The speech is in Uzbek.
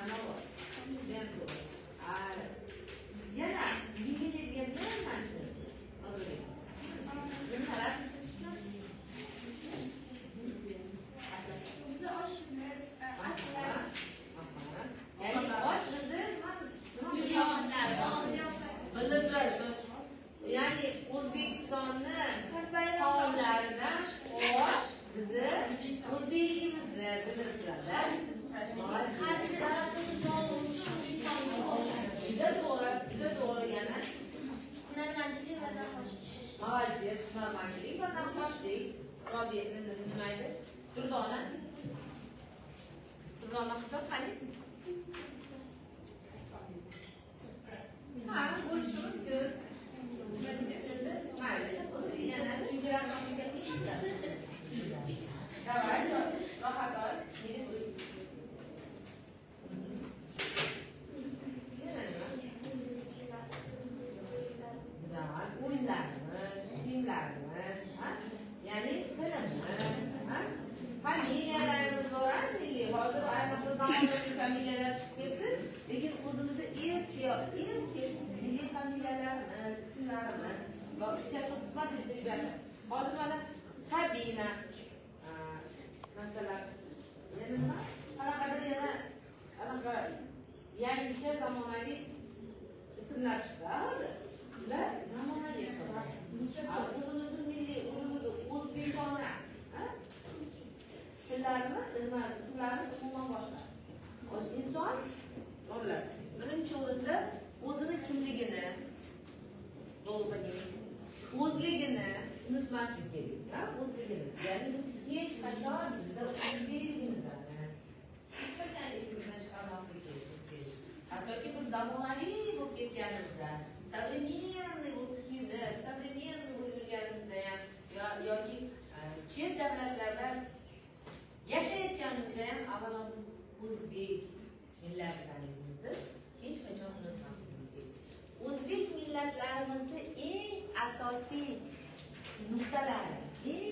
mana bu. Ben bu. Yana yengillaydigan mana shu. Buni qarab Bizi oshimiz, atlas. ya'ni osh bizni ya'ni O'zbekistonni taomlaridan osh bizni o'zbekligimizni bildirib turadi. Juda to'g'ri yana Hunarmandchilik va namoyish. Молодец, hunarmandchilik va namoyishlik. Robiya nima edi? Durdona hisob qani? Ha, bo'lishi mumkin. Mayli, yana chunkilar nomiga Давай, rohat ol. O'yinlarimiz, filmlarimiz, ya'ni tilimiz, familiyalarimiz bor, milliy. Hozir ayniqsa zamonaviy familiyalar chiqib ketdi, lekin o'zimizda eski milliy familiyalarimiz, ismlarimiz va ichaki xizmat ettirganlar. Hozir mana Sabina, masalan, yana nima? Qanaqadir yana anaqa yangicha zamonaviy ismlar chiqdi hozir. Ular zamonaviy o'zimizni milliy, o'zimizni o'zbekona tillarni, ismlarni umuman boshqa. Inson birinchi o'rinda o'zini kimligini, o'zligini unutmaslik kerak. O'zligini. Ya'ni biz hech qachon o'zligimizni hech qachon esimizdan chiqarmaslik kerak. Hattoki biz zamonaviy bo'lib ketganimizda, современный bo'lib yurganimizda ham yoki chet davlatlarda yashayotganimizda ham avvalo biz o'zbek millatlarimizni hech qachon unutmasligimiz kerak. O'zbek millatlarimizni eng asosiy nuqtalari, eng